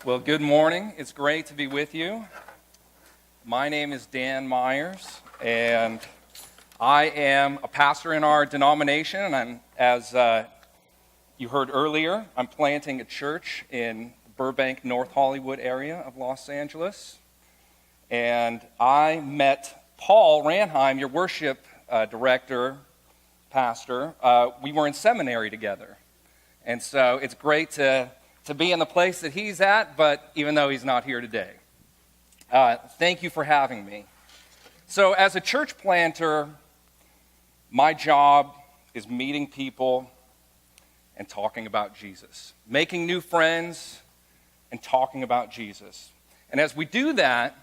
Well, good morning. It's great to be with you. My name is Dan Meyers, and I am a pastor in our denomination. And as you heard earlier, I'm planting a church in Burbank, North Hollywood area of Los Angeles. And I met Paul Ranheim, your worship director, pastor. We were in seminary together. And so it's great to be in the place that he's at, but even though he's not here today. Thank you for having me. So as a church planter, my job is meeting people and talking about Jesus, making new friends and talking about Jesus. And as we do that,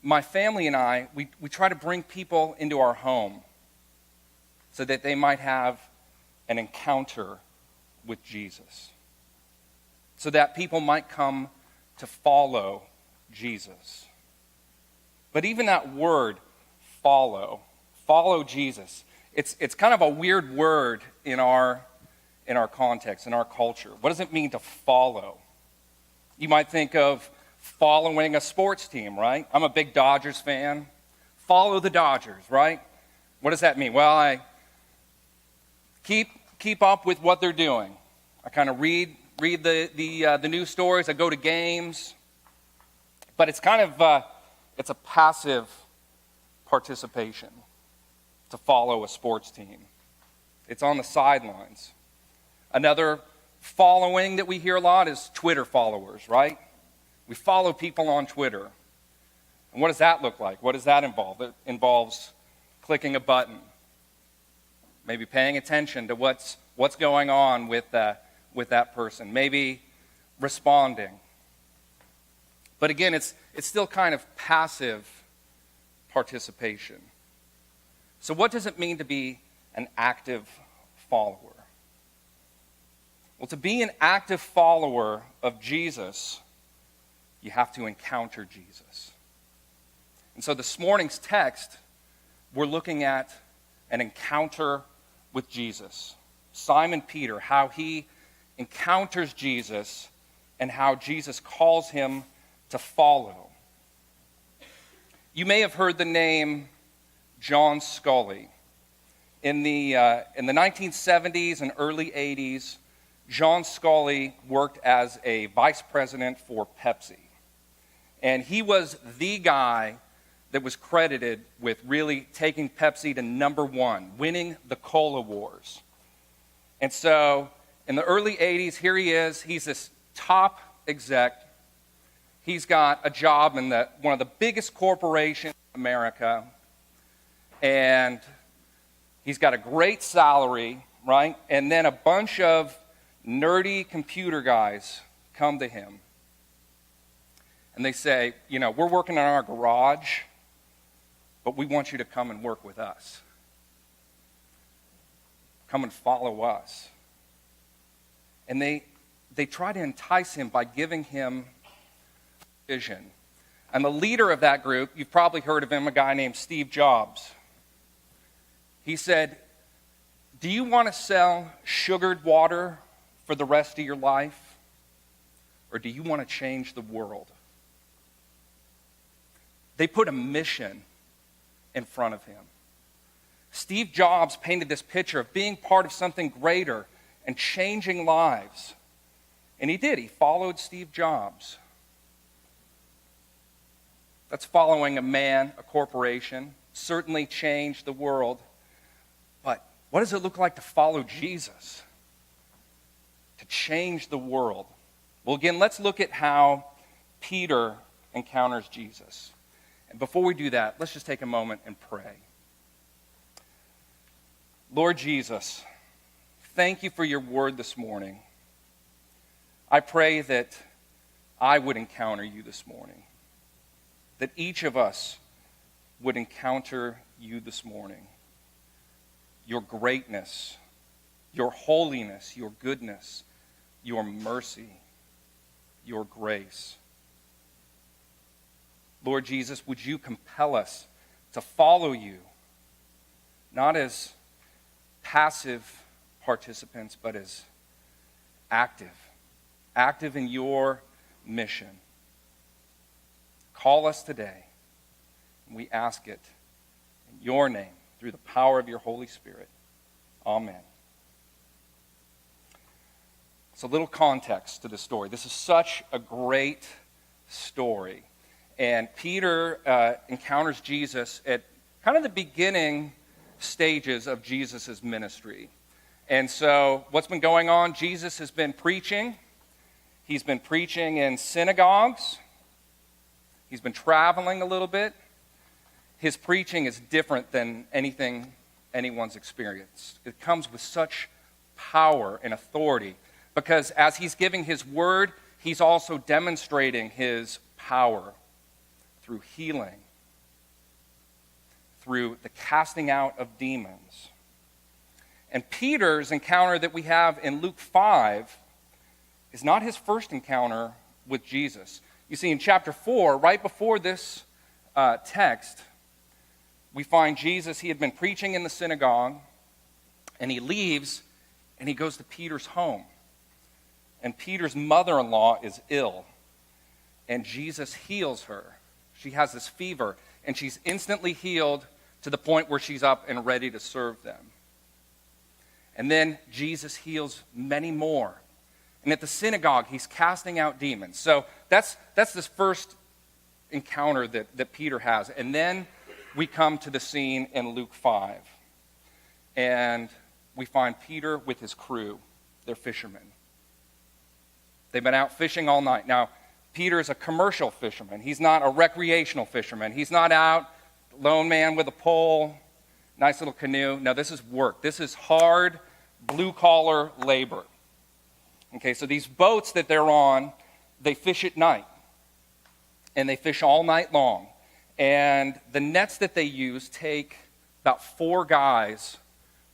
my family and I, we try to bring people into our home so that they might have an encounter with Jesus, so that people might come to follow Jesus. But even that word, follow Jesus, it's kind of a weird word in our context, in our culture. What does it mean to follow? You might think of following a sports team, right? I'm a big Dodgers fan. Follow the Dodgers, right? What does that mean? Well, I keep up with what they're doing. I kind of read the news stories. I go to games, but it's kind of it's a passive participation to follow a sports team. It's on the sidelines. Another following that we hear a lot is Twitter followers, right? We follow people on Twitter. And what does that look like? What does that involve? It involves clicking a button, maybe paying attention to what's going on with that person, maybe responding. But again, it's still kind of passive participation. So what does it mean to be an active follower? Well, to be an active follower of Jesus, you have to encounter Jesus. And so this morning's text, we're looking at an encounter with Jesus. Simon Peter, how he encounters Jesus and how Jesus calls him to follow. You may have heard the name John Scully. In the 1970s and early 80s, John Scully worked as a vice president for Pepsi. And he was the guy that was credited with really taking Pepsi to number one, winning the Cola Wars. And so in the early 80s, here he is. He's this top exec. He's got a job in one of the biggest corporations in America. And he's got a great salary, right? And then a bunch of nerdy computer guys come to him. And they say, we're working in our garage, but we want you to come and work with us. Come and follow us. And they try to entice him by giving him vision. And the leader of that group, you've probably heard of him, a guy named Steve Jobs. He said, do you want to sell sugared water for the rest of your life? Or do you want to change the world? They put a mission in front of him. Steve Jobs painted this picture of being part of something greater and changing lives. And he did. He followed Steve Jobs. That's following a man, a corporation, certainly changed the world. But what does it look like to follow Jesus? To change the world? Well, again, let's look at how Peter encounters Jesus. And before we do that, let's just take a moment and pray. Lord Jesus, thank you for your word this morning. I pray that I would encounter you this morning, that each of us would encounter you this morning. Your greatness, your holiness, your goodness, your mercy, your grace. Lord Jesus, would you compel us to follow you, not as passive participants, but as active active in your mission. Call us today. And we ask it in your name, through the power of your Holy Spirit. Amen. So, a little context to this story. This is such a great story. And Peter encounters Jesus at kind of the beginning stages of Jesus' ministry. And so, what's been going on? Jesus has been preaching. He's been preaching in synagogues. He's been traveling a little bit. His preaching is different than anything anyone's experienced. It comes with such power and authority because as he's giving his word, he's also demonstrating his power through healing, through the casting out of demons. And Peter's encounter that we have in Luke 5 is not his first encounter with Jesus. You see, in chapter 4, right before this text, we find Jesus, he had been preaching in the synagogue, and he leaves, and he goes to Peter's home. And Peter's mother-in-law is ill, and Jesus heals her. She has this fever, and she's instantly healed to the point where she's up and ready to serve them. And then Jesus heals many more. And at the synagogue, he's casting out demons. So that's this first encounter that Peter has. And then we come to the scene in Luke 5. And we find Peter with his crew. They're fishermen. They've been out fishing all night. Now, Peter is a commercial fisherman. He's not a recreational fisherman. He's not out, lone man with a pole, nice little canoe. No, this is work. This is hard, blue-collar labor. Okay, so these boats that they're on, they fish at night. And they fish all night long. And the nets that they use take about 4 guys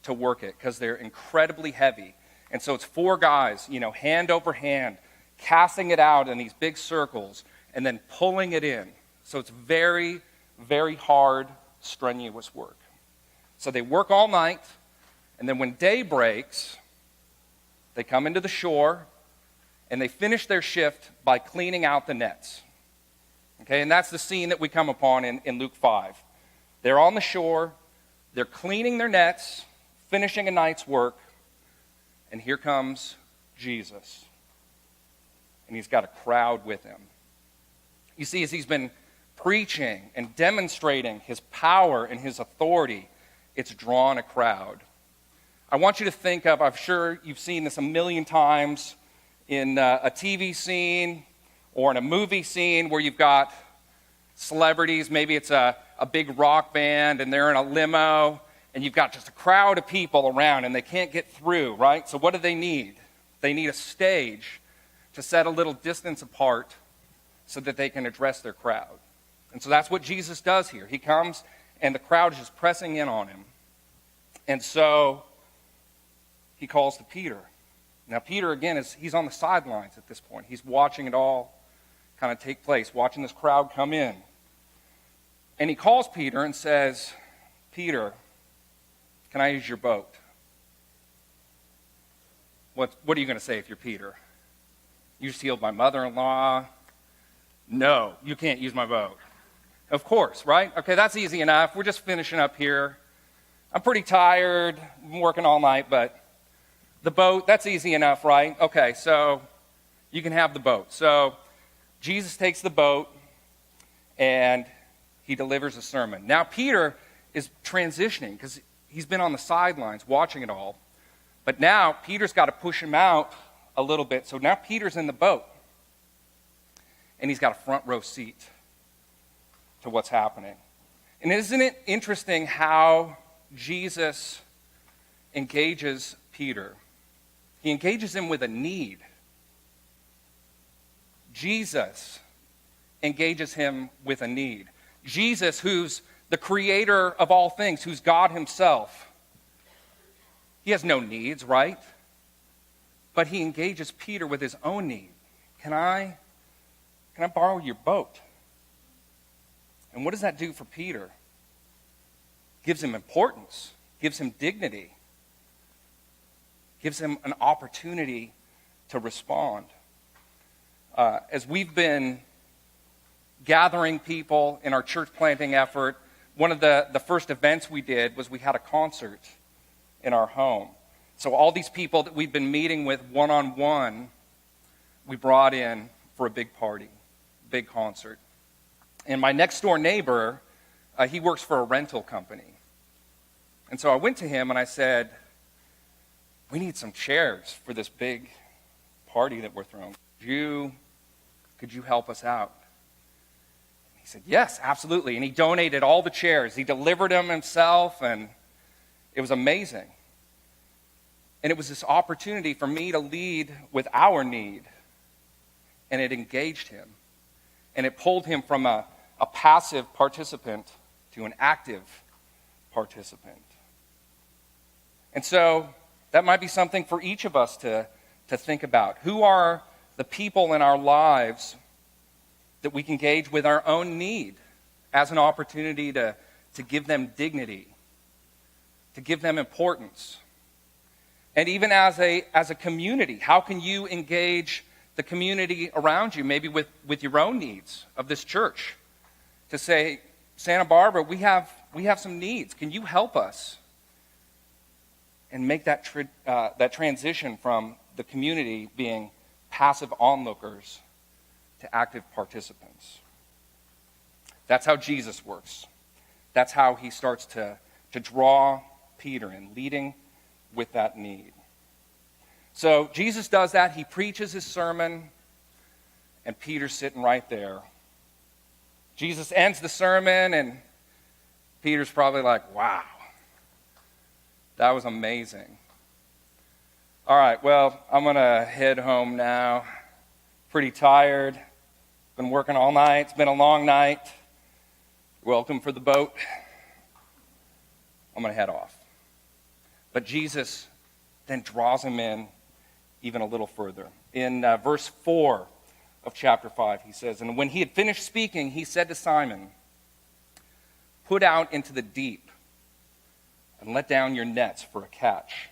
to work it because they're incredibly heavy. And so it's 4 guys, hand over hand, casting it out in these big circles and then pulling it in. So it's very, very hard, strenuous work. So they work all night, and then when day breaks, they come into the shore, and they finish their shift by cleaning out the nets. Okay, and that's the scene that we come upon in Luke 5. They're on the shore, they're cleaning their nets, finishing a night's work, and here comes Jesus. And he's got a crowd with him. You see, as he's been preaching and demonstrating his power and his authority, it's drawn a crowd. I want you to think of, I'm sure you've seen this a million times in a TV scene or in a movie scene where you've got celebrities. Maybe it's a big rock band and they're in a limo and you've got just a crowd of people around and they can't get through, right? So what do they need? They need a stage to set a little distance apart so that they can address their crowd. And so that's what Jesus does here. He comes and the crowd is just pressing in on him. And so he calls to Peter. Now Peter, again, he's on the sidelines at this point. He's watching it all kind of take place, watching this crowd come in. And he calls Peter and says, Peter, can I use your boat? What are you going to say if you're Peter? You just healed my mother-in-law. No, you can't use my boat. Of course, right? Okay, that's easy enough. We're just finishing up here. I'm pretty tired. I'm working all night, but the boat, that's easy enough, right? Okay, so you can have the boat. So Jesus takes the boat and he delivers a sermon. Now Peter is transitioning because he's been on the sidelines watching it all. But now Peter's got to push him out a little bit. So now Peter's in the boat. And he's got a front row seat to what's happening. And isn't it interesting how Jesus engages Peter? He engages him with a need. Jesus engages him with a need. Jesus, who's the creator of all things, who's God himself, he has no needs, right? But he engages Peter with his own need. Can I borrow your boat? And what does that do for Peter? Gives him importance, gives him dignity, gives him an opportunity to respond. as we've been gathering people in our church planting effort, one of the first events we did was we had a concert in our home. So all these people that we've been meeting with one-on-one, we brought in for a big party, big concert. And my next door neighbor, he works for a rental company. And so I went to him and I said, we need some chairs for this big party that we're throwing. Could you help us out? He said, yes, absolutely. And he donated all the chairs. He delivered them himself, and it was amazing. And it was this opportunity for me to lead with our need. And it engaged him. And it pulled him from a passive participant to an active participant. And so that might be something for each of us to think about. Who are the people in our lives that we can engage with our own need as an opportunity to give them dignity, to give them importance? And even as a community, how can you engage the community around you, maybe with your own needs of this church? To say, Santa Barbara, we have some needs. Can you help us? And make that transition from the community being passive onlookers to active participants. That's how Jesus works. That's how he starts to draw Peter in, leading with that need. So Jesus does that. He preaches his sermon, and Peter's sitting right there. Jesus ends the sermon, and Peter's probably like, wow, that was amazing. All right, well, I'm going to head home now. Pretty tired. Been working all night. It's been a long night. Welcome for the boat. I'm going to head off. But Jesus then draws him in even a little further. In verse 4 of chapter 5, he says, and when he had finished speaking, he said to Simon, put out into the deep and let down your nets for a catch.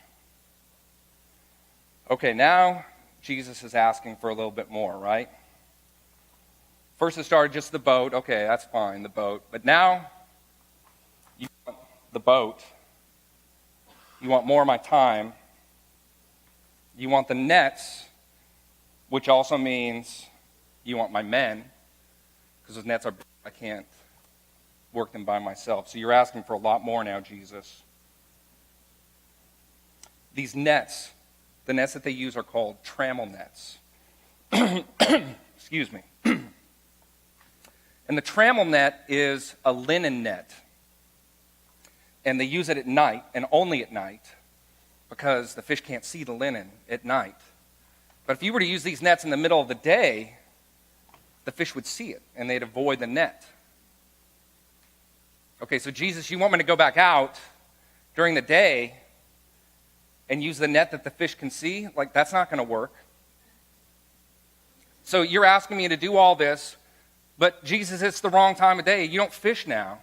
Okay, now Jesus is asking for a little bit more, right? First it started just the boat. Okay, that's fine, the boat. But now you want the boat. You want more of my time. You want the nets, which also means you want my men, because those nets are big. I can't work them by myself. So you're asking for a lot more now, Jesus. These nets, the nets that they use are called trammel nets. Excuse me. And the trammel net is a linen net. And they use it at night, and only at night, because the fish can't see the linen at night. But if you were to use these nets in the middle of the day, the fish would see it, and they'd avoid the net. Okay, so Jesus, you want me to go back out during the day and use the net that the fish can see? Like, that's not going to work. So you're asking me to do all this, but Jesus, it's the wrong time of day. You don't fish now.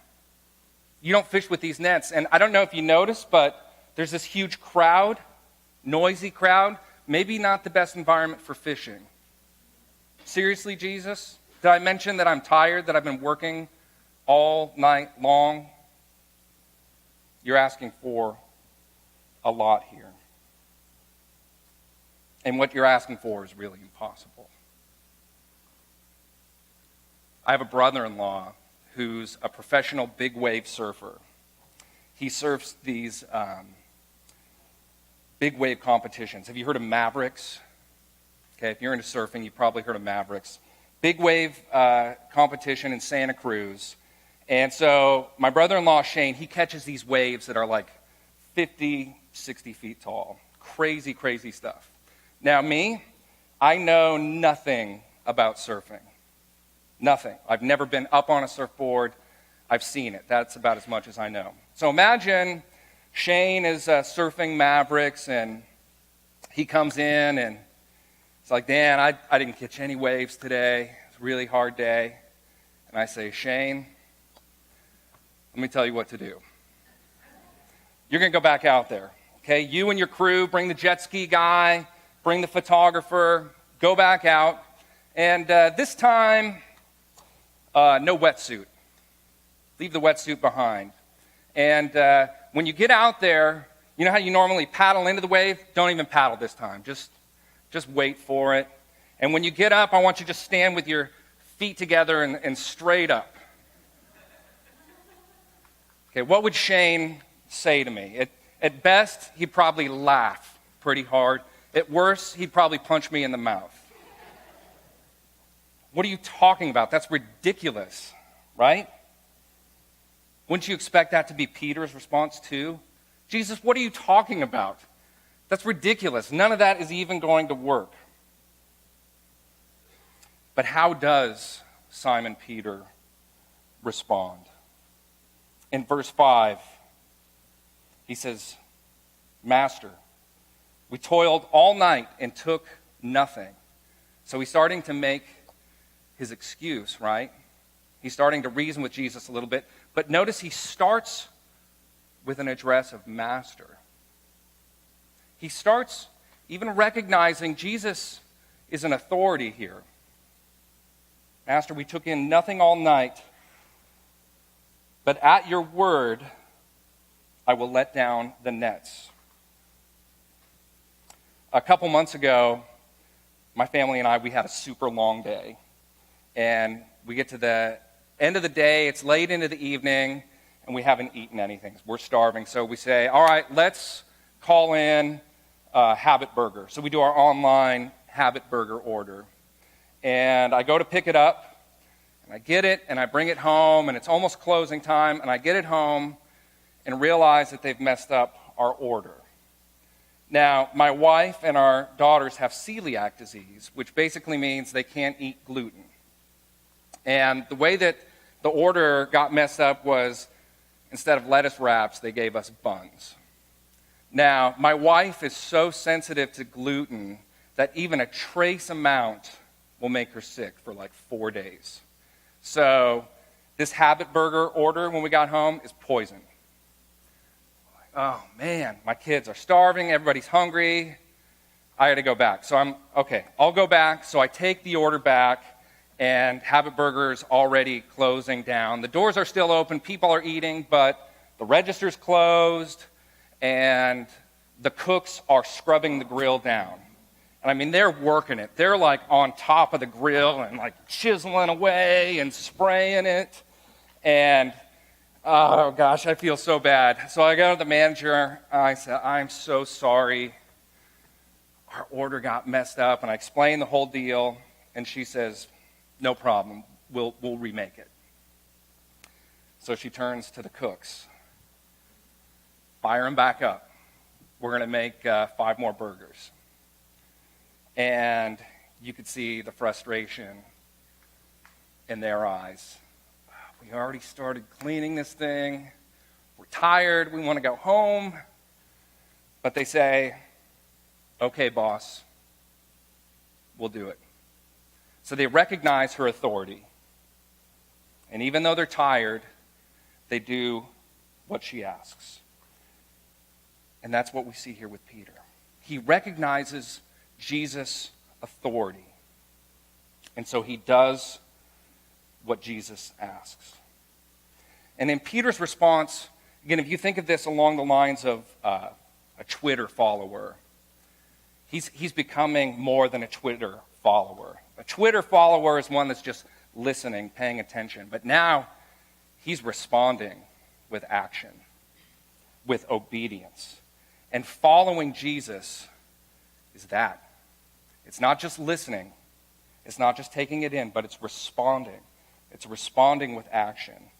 You don't fish with these nets. And I don't know if you noticed, but there's this huge crowd, noisy crowd. Maybe not the best environment for fishing. Seriously, Jesus? Did I mention that I'm tired, that I've been working all night long? You're asking for a lot here. And what you're asking for is really impossible. I have a brother-in-law who's a professional big wave surfer. He surfs these big wave competitions. Have you heard of Mavericks? Okay, if you're into surfing, you've probably heard of Mavericks. Big wave competition in Santa Cruz. And so my brother-in-law, Shane, he catches these waves that are like 50, 60 feet tall. Crazy, crazy stuff. Now me, I know nothing about surfing. Nothing. I've never been up on a surfboard. I've seen it. That's about as much as I know. So imagine Shane is surfing Mavericks, and he comes in, and it's like, Dan, I didn't catch any waves today. It's a really hard day. And I say, Shane, let me tell you what to do. You're going to go back out there. Okay, you and your crew, bring the jet ski guy, bring the photographer, go back out, And this time, no wetsuit. Leave the wetsuit behind. And when you get out there, you know how you normally paddle into the wave? Don't even paddle this time. Just wait for it. And when you get up, I want you to just stand with your feet together and straight up. Okay, what would Shane say to me? At best, he'd probably laugh pretty hard. At worst, he'd probably punch me in the mouth. What are you talking about? That's ridiculous, right? Wouldn't you expect that to be Peter's response too? Jesus, what are you talking about? That's ridiculous. None of that is even going to work. But how does Simon Peter respond? In verse 5, he says, Master, we toiled all night and took nothing. So he's starting to make his excuse, right? He's starting to reason with Jesus a little bit. But notice he starts with an address of Master. He starts even recognizing Jesus is an authority here. Master, we took in nothing all night, but at your word, I will let down the nets. A couple months ago, my family and I, we had a super long day. And we get to the end of the day, it's late into the evening, and we haven't eaten anything. We're starving. So we say, all right, let's call in Habit Burger. So we do our online Habit Burger order. And I go to pick it up, and I get it, and I bring it home, and it's almost closing time, and I get it home and realize that they've messed up our order. Now, my wife and our daughters have celiac disease, which basically means they can't eat gluten. And the way that the order got messed up was, instead of lettuce wraps, they gave us buns. Now, my wife is so sensitive to gluten that even a trace amount will make her sick for like 4 days. So this Habit Burger order when we got home is poison. Oh man, my kids are starving, everybody's hungry. I got to go back. So I'll go back. So I take the order back, and Habit Burger's already closing down. The doors are still open, people are eating, but the register's closed, and the cooks are scrubbing the grill down. And I mean, they're working it. They're like on top of the grill and like chiseling away and spraying it. And oh gosh, I feel so bad. So I go to the manager. I said, I'm so sorry. Our order got messed up. And I explained the whole deal. And she says, no problem. We'll remake it. So she turns to the cooks. Fire them back up. We're going to make 5 more burgers. And you could see the frustration in their eyes. We already started cleaning this thing. We're tired. We want to go home. But they say, okay, boss, we'll do it. So they recognize her authority. And even though they're tired, they do what she asks. And that's what we see here with Peter. He recognizes Jesus' authority. And so he does what Jesus asks. And in Peter's response, again, if you think of this along the lines of a Twitter follower, he's becoming more than a Twitter follower. A Twitter follower is one that's just listening, paying attention. But now he's responding with action, with obedience. And following Jesus is that. It's not just listening. It's not just taking it in, but it's responding. It's responding with action.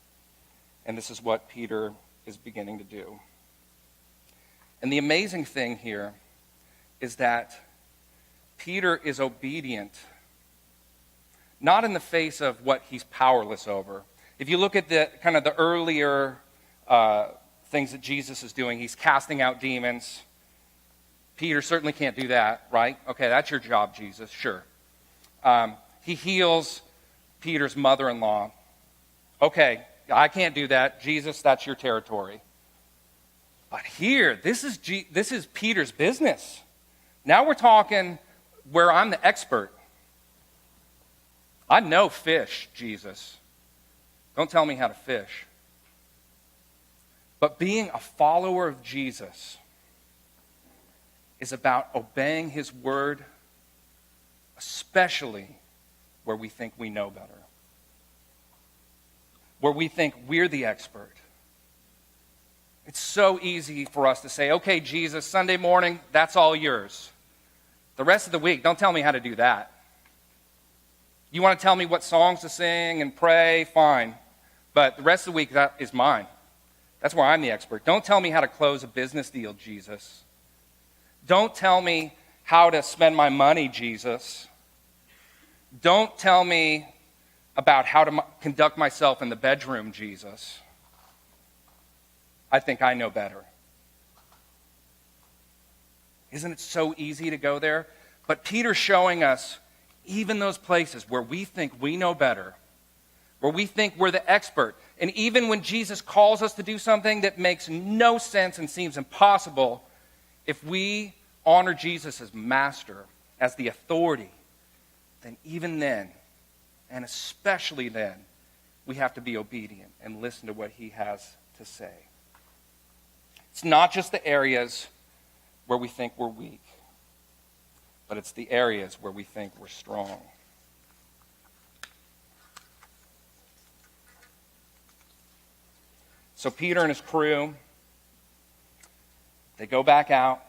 And this is what Peter is beginning to do. And the amazing thing here is that Peter is obedient, not in the face of what he's powerless over. If you look at the kind of the earlier things that Jesus is doing, he's casting out demons. Peter certainly can't do that, right? Okay, that's your job, Jesus, sure. He heals Peter's mother-in-law. Okay, I can't do that. Jesus, that's your territory. But here, this is Peter's business. Now we're talking where I'm the expert. I know fish, Jesus. Don't tell me how to fish. But being a follower of Jesus is about obeying his word, especially where we think we know better, where we think we're the expert. It's so easy for us to say, okay, Jesus, Sunday morning, that's all yours. The rest of the week, don't tell me how to do that. You want to tell me what songs to sing and pray, fine. But the rest of the week, that is mine. That's where I'm the expert. Don't tell me how to close a business deal, Jesus. Don't tell me how to spend my money, Jesus. Don't tell me about how to conduct myself in the bedroom, Jesus. I think I know better. Isn't it so easy to go there? But Peter's showing us even those places where we think we know better, where we think we're the expert. And even when Jesus calls us to do something that makes no sense and seems impossible, if we honor Jesus as master, as the authority, then even then, and especially then, we have to be obedient and listen to what he has to say. It's not just the areas where we think we're weak, but it's the areas where we think we're strong. So Peter and his crew, they go back out,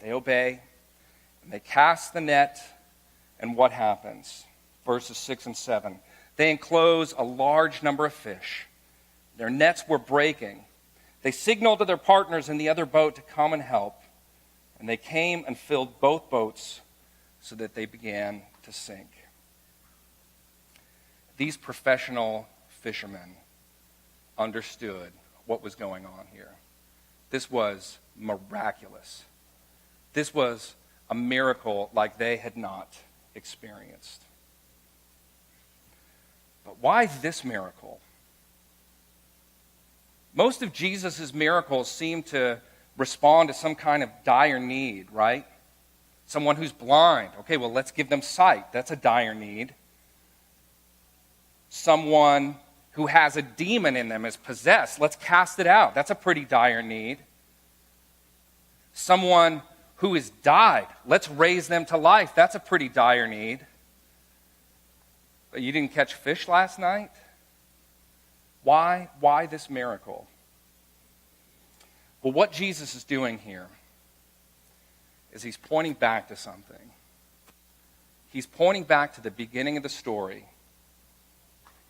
they obey, and they cast the net, and what happens? Verses 6 and 7. They enclose a large number of fish. Their nets were breaking. They signaled to their partners in the other boat to come and help, and they came and filled both boats so that they began to sink. These professional fishermen understood what was going on here. This was miraculous. This was a miracle like they had not experienced. But why this miracle? Most of Jesus' miracles seem to respond to some kind of dire need, right? Someone who's blind. Okay, well, let's give them sight. That's a dire need. Someone who has a demon in them is possessed. Let's cast it out. That's a pretty dire need. Someone who has died. Let's raise them to life. That's a pretty dire need. But you didn't catch fish last night? Why? Why this miracle? Well, what Jesus is doing here is he's pointing back to something. He's pointing back to the beginning of the story.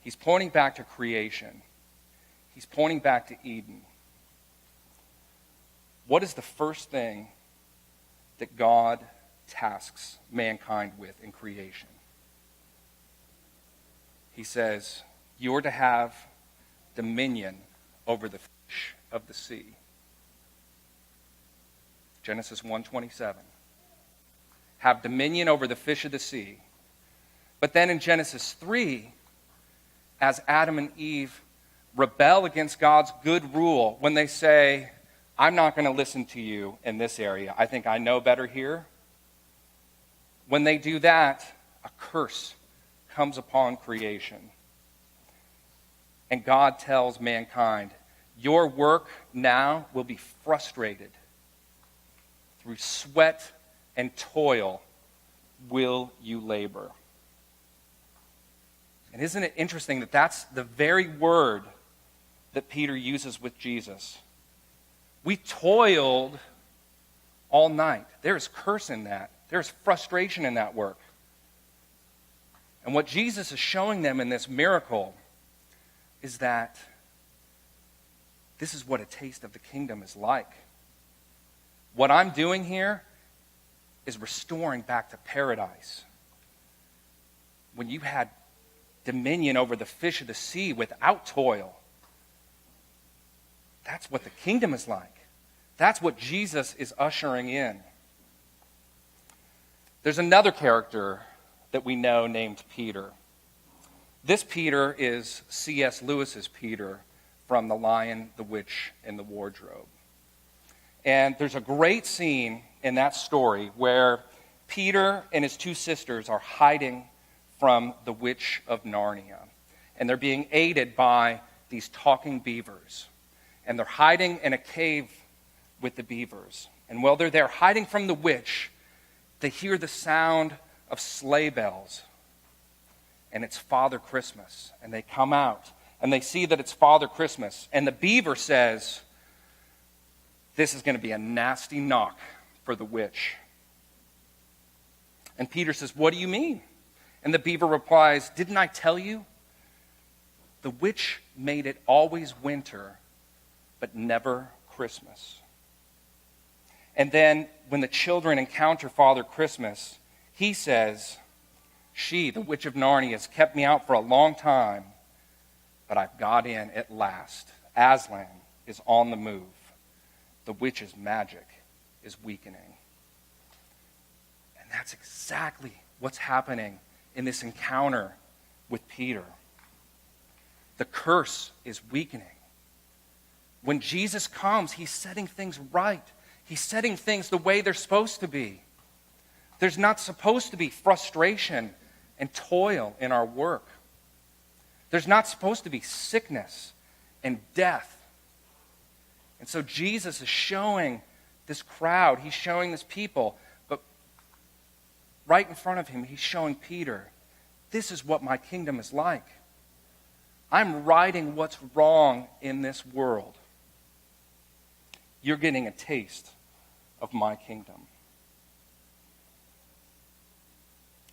He's pointing back to creation. He's pointing back to Eden. What is the first thing that God tasks mankind with in creation? He says, you're to have dominion over the fish of the sea. Genesis 1:27. Have dominion over the fish of the sea. But then in Genesis 3, as Adam and Eve rebel against God's good rule, when they say, I'm not going to listen to you in this area, I think I know better here. When they do that, a curse comes upon creation. And God tells mankind, your work now will be frustrated. Through sweat and toil will you labor. And isn't it interesting that that's the very word that Peter uses with Jesus? We toiled all night. There's curse in that. There's frustration in that work. And what Jesus is showing them in this miracle is that this is what a taste of the kingdom is like. What I'm doing here is restoring back to paradise. When you had dominion over the fish of the sea without toil, that's what the kingdom is like. That's what Jesus is ushering in. There's another character that we know named Peter. This Peter is C.S. Lewis's Peter from The Lion, the Witch, and the Wardrobe. And there's a great scene in that story where Peter and his two sisters are hiding from the Witch of Narnia. And they're being aided by these talking beavers. And they're hiding in a cave with the beavers. And while they're there hiding from the witch, they hear the sound of sleigh bells. And it's Father Christmas. And they come out and they see that it's Father Christmas. And the beaver says, this is going to be a nasty knock for the witch. And Peter says, what do you mean? And the beaver replies, didn't I tell you? The witch made it always winter, but never Christmas. And then when the children encounter Father Christmas, he says, she, the Witch of Narnia, has kept me out for a long time, but I've got in at last. Aslan is on the move. The witch's magic is weakening. And that's exactly what's happening in this encounter with Peter. The curse is weakening. When Jesus comes, he's setting things right. He's setting things the way they're supposed to be. There's not supposed to be frustration and toil in our work. There's not supposed to be sickness and death. And so Jesus is showing this crowd, he's showing this people, but right in front of him, he's showing Peter, this is what my kingdom is like. I'm righting what's wrong in this world. You're getting a taste of my kingdom.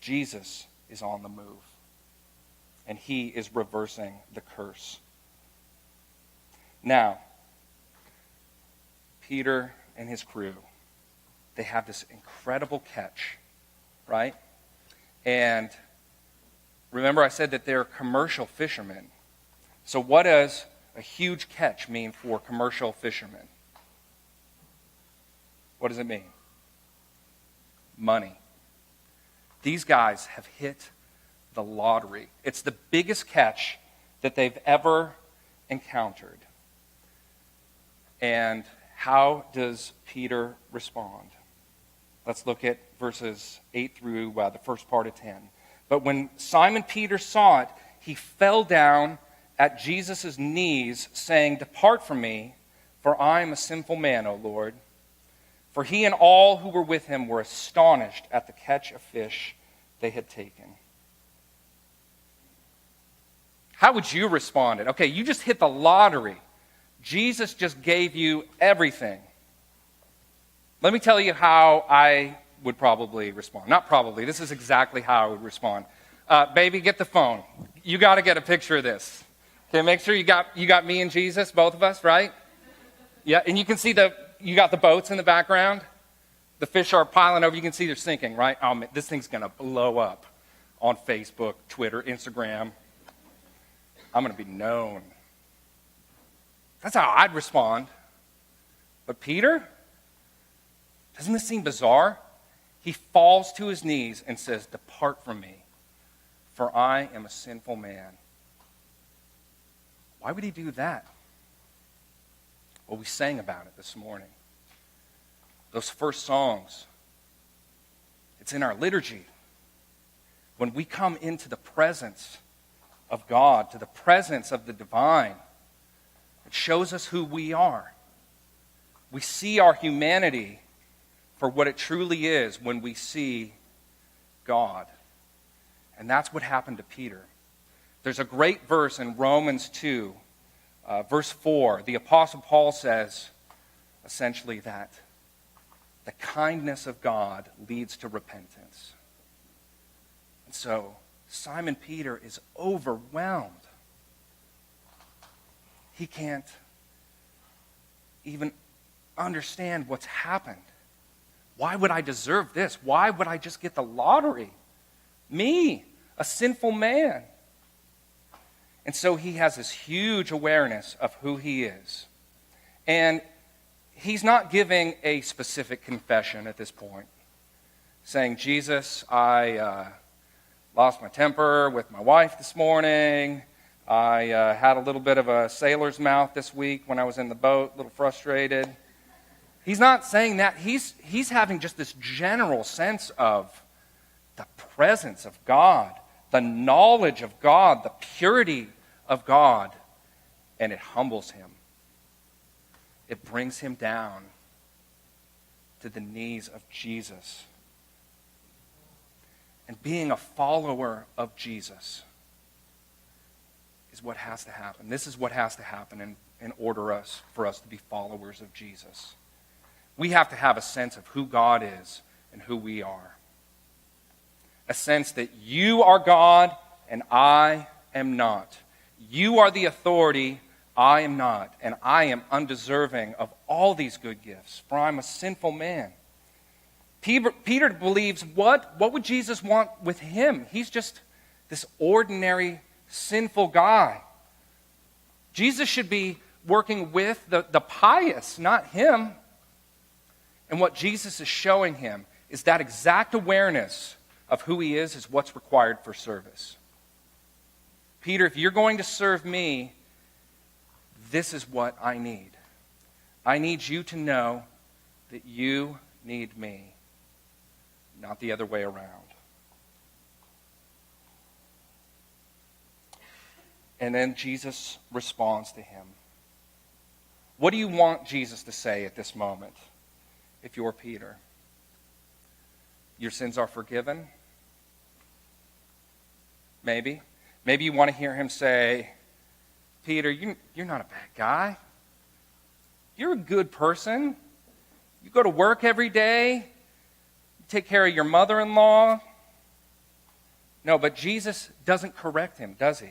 Jesus is on the move, and he is reversing the curse. Now, Peter and his crew, they have this incredible catch, right? And remember I said that they're commercial fishermen. So what does a huge catch mean for commercial fishermen? What does it mean? Money. These guys have hit the lottery. It's the biggest catch that they've ever encountered. And how does Peter respond? Let's look at verses 8 through the first part of 10. But when Simon Peter saw it, he fell down at Jesus' knees, saying, depart from me, for I am a sinful man, O Lord. For he and all who were with him were astonished at the catch of fish they had taken. How would you respond? Okay, you just hit the lottery. Jesus just gave you everything. Let me tell you how I would probably respond. Not probably, this is exactly how I would respond. Baby, get the phone. You got to get a picture of this. Okay, make sure you got me and Jesus, both of us, right? Yeah, and you can see you got the boats in the background. The fish are piling over. You can see they're sinking, right? Oh, man, this thing's going to blow up on Facebook, Twitter, Instagram. I'm going to be known. That's how I'd respond. But Peter, doesn't this seem bizarre? He falls to his knees and says, depart from me, for I am a sinful man. Why would he do that? Well, we sang about it this morning. Those first songs, it's in our liturgy. When we come into the presence of God, to the presence of the divine, it shows us who we are. We see our humanity for what it truly is when we see God. And that's what happened to Peter. There's a great verse in Romans 2, verse 4. The Apostle Paul says, essentially, that the kindness of God leads to repentance. And so, Simon Peter is overwhelmed. He can't even understand what's happened. Why would I deserve this? Why would I just get the lottery? Me, a sinful man. And so he has this huge awareness of who he is. And he's not giving a specific confession at this point, saying, Jesus, I lost my temper with my wife this morning. I had a little bit of a sailor's mouth this week when I was in the boat, a little frustrated. He's not saying that. He's having just this general sense of the presence of God, the knowledge of God, the purity of God, and it humbles him. It brings him down to the knees of Jesus. And being a follower of Jesus is what has to happen. This is what has to happen in order for us to be followers of Jesus. We have to have a sense of who God is and who we are. A sense that you are God and I am not. You are the authority, I am not. And I am undeserving of all these good gifts, for I'm a sinful man. Peter believes what? What would Jesus want with him? He's just this ordinary, sinful guy. Jesus should be working with the pious, not him. And what Jesus is showing him is that exact awareness of who he is what's required for service. Peter, if you're going to serve me, this is what I need. I need you to know that you need me, not the other way around. And then Jesus responds to him. What do you want Jesus to say at this moment if you're Peter? Your sins are forgiven? Maybe. Maybe you want to hear him say, Peter, you're not a bad guy. You're a good person. You go to work every day. You take care of your mother-in-law. No, but Jesus doesn't correct him, does he?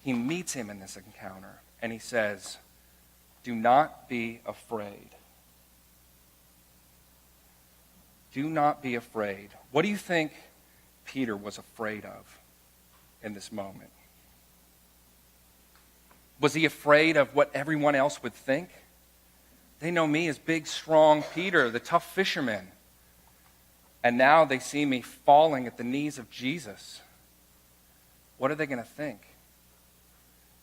He meets him in this encounter, and he says, do not be afraid. Do not be afraid. What do you think Peter was afraid of in this moment? Was he afraid of what everyone else would think? They know me as big, strong Peter, the tough fisherman. And now they see me falling at the knees of Jesus. What are they going to think?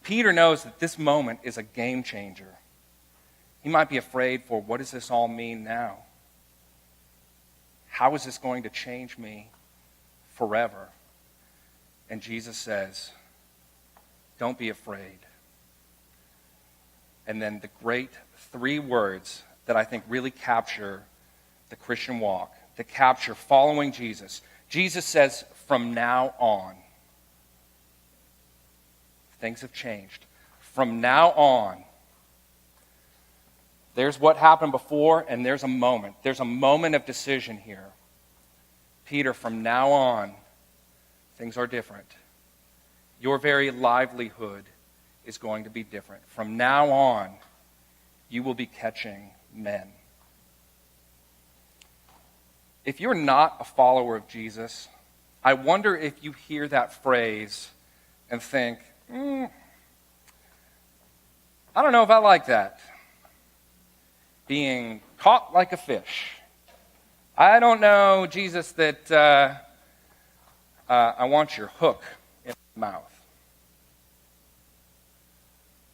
Peter knows that this moment is a game changer. He might be afraid for, what does this all mean now? How is this going to change me forever? And Jesus says, don't be afraid. And then the great three words that I think really capture the Christian walk, that capture following Jesus. Jesus says, from now on. Things have changed. From now on. There's what happened before, and there's a moment. There's a moment of decision here. Peter, from now on, things are different. Your very livelihood is going to be different. From now on, you will be catching men. If you're not a follower of Jesus, I wonder if you hear that phrase and think, I don't know if I like that. Being caught like a fish. I don't know, Jesus, that I want your hook in my mouth.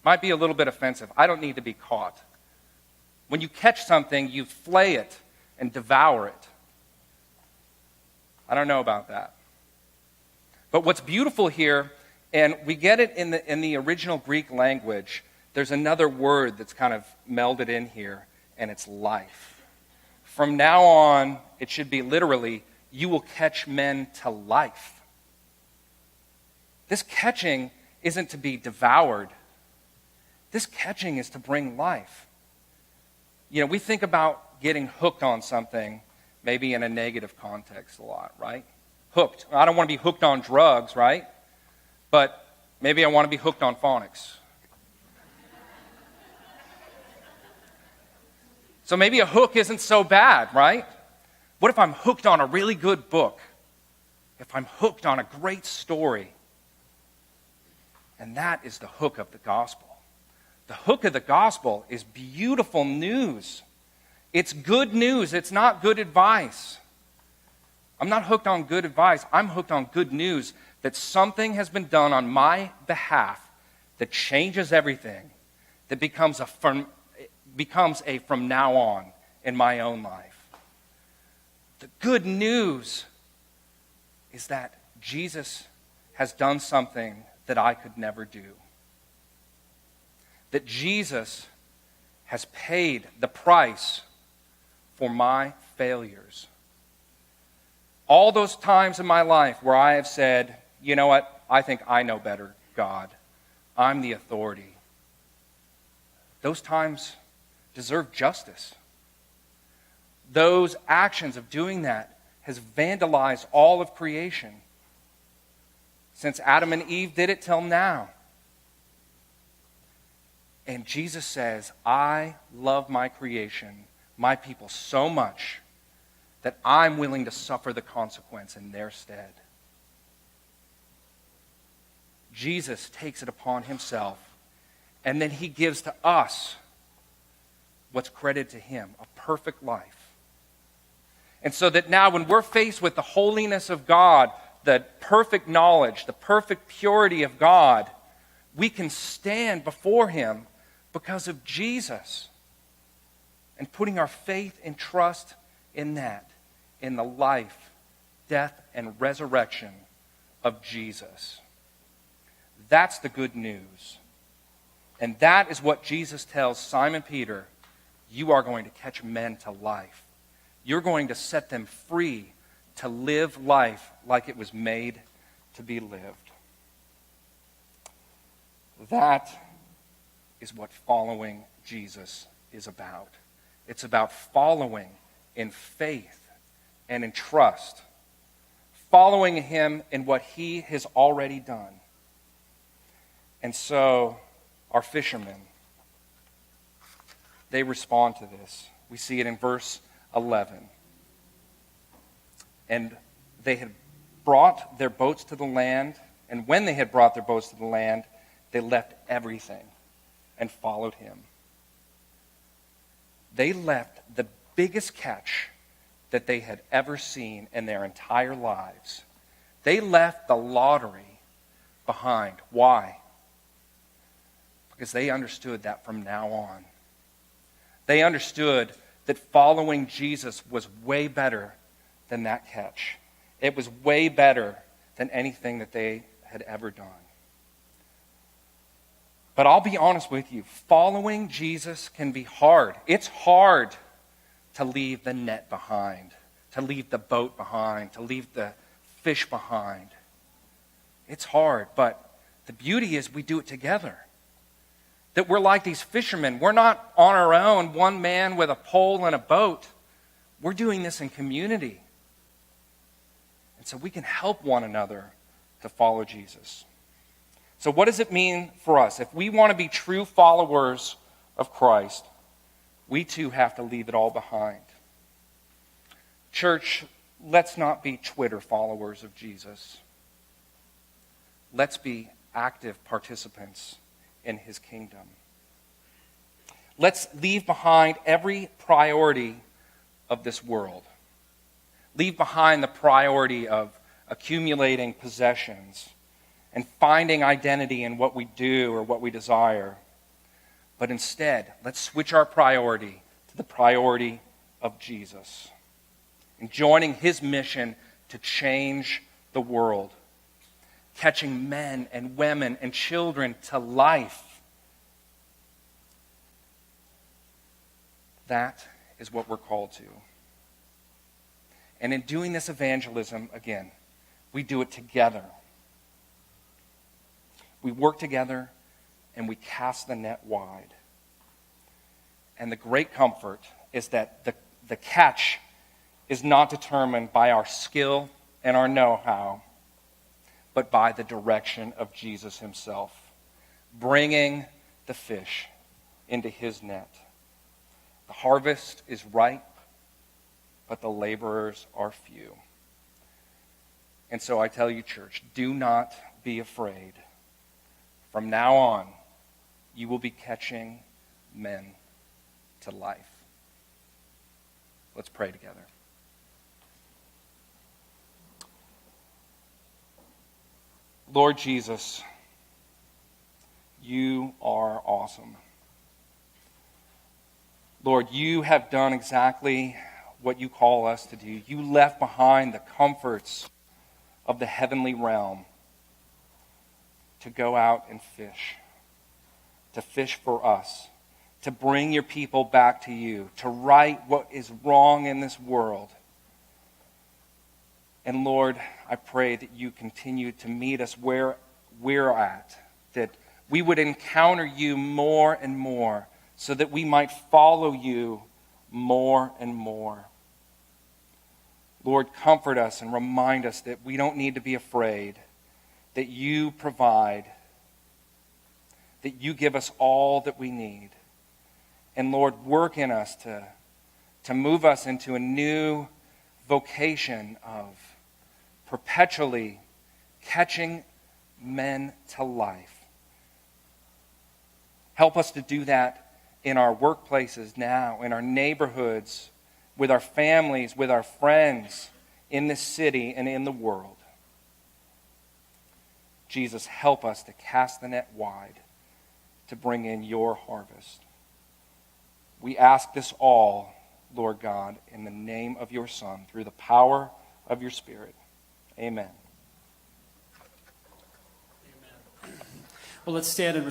Might be a little bit offensive. I don't need to be caught. When you catch something, you flay it and devour it. I don't know about that. But what's beautiful here, and we get it in the original Greek language, there's another word that's kind of melded in here, and it's life. From now on, it should be literally, you will catch men to life. This catching isn't to be devoured. This catching is to bring life. You know, we think about getting hooked on something, maybe in a negative context a lot, right? Hooked. I don't want to be hooked on drugs, right? But maybe I want to be hooked on phonics. So maybe a hook isn't so bad, right? What if I'm hooked on a really good book? If I'm hooked on a great story? And that is the hook of the gospel. The hook of the gospel is beautiful news. It's good news. It's not good advice. I'm not hooked on good advice. I'm hooked on good news that something has been done on my behalf that changes everything, that becomes a from now on in my own life. The good news is that Jesus has done something that I could never do. That Jesus has paid the price for my failures. All those times in my life where I have said, you know what, I think I know better, God. I'm the authority. Those times deserve justice. Those actions of doing that has vandalized all of creation. Since Adam and Eve did it till now. And Jesus says, I love my creation, my people so much that I'm willing to suffer the consequence in their stead. Jesus takes it upon himself, and then he gives to us what's credited to him, a perfect life. And so that now when we're faced with the holiness of God, the perfect knowledge, the perfect purity of God, we can stand before him because of Jesus. And putting our faith and trust in that, in the life, death, and resurrection of Jesus. That's the good news. And that is what Jesus tells Simon Peter, you are going to catch men to life. You're going to set them free to live life like it was made to be lived. That is what following Jesus is about. It's about following in faith and in trust. Following him in what he has already done. And so, our fishermen, they respond to this. We see it in verse 11. And they had brought their boats to the land, and when they had brought their boats to the land, they left everything and followed him. They left the biggest catch that they had ever seen in their entire lives. They left the lottery behind. Why? Because they understood that from now on. They understood that following Jesus was way better than that catch. It was way better than anything that they had ever done. But I'll be honest with you, following Jesus can be hard. It's hard to leave the net behind, to leave the boat behind, to leave the fish behind. It's hard, but the beauty is we do it together. That we're like these fishermen. We're not on our own, one man with a pole and a boat. We're doing this in community. And so we can help one another to follow Jesus. So what does it mean for us? If we want to be true followers of Christ, we too have to leave it all behind. Church, let's not be Twitter followers of Jesus. Let's be active participants in his kingdom. Let's leave behind every priority of this world. Leave behind the priority of accumulating possessions and finding identity in what we do or what we desire. But instead, let's switch our priority to the priority of Jesus and joining his mission to change the world, catching men and women and children to life. That is what we're called to. And in doing this evangelism, again, we do it together. We work together and we cast the net wide. And the great comfort is that the catch is not determined by our skill and our know-how, but by the direction of Jesus himself, bringing the fish into his net. The harvest is ripe, but the laborers are few. And so I tell you, church, do not be afraid. From now on, you will be catching men to life. Let's pray together. Lord Jesus, you are awesome. Lord, you have done exactly what you call us to do. You left behind the comforts of the heavenly realm to go out and fish, to fish for us, to bring your people back to you, to right what is wrong in this world. And Lord, I pray that you continue to meet us where we're at, that we would encounter you more and more so that we might follow you more and more. Lord, comfort us and remind us that we don't need to be afraid, that you provide, that you give us all that we need. And Lord, work in us to move us into a new vocation of perpetually catching men to life. Help us to do that in our workplaces now, in our neighborhoods, with our families, with our friends, in this city and in the world. Jesus, help us to cast the net wide to bring in your harvest. We ask this all, Lord God, in the name of your Son, through the power of your Spirit. Amen. Well, let's stand and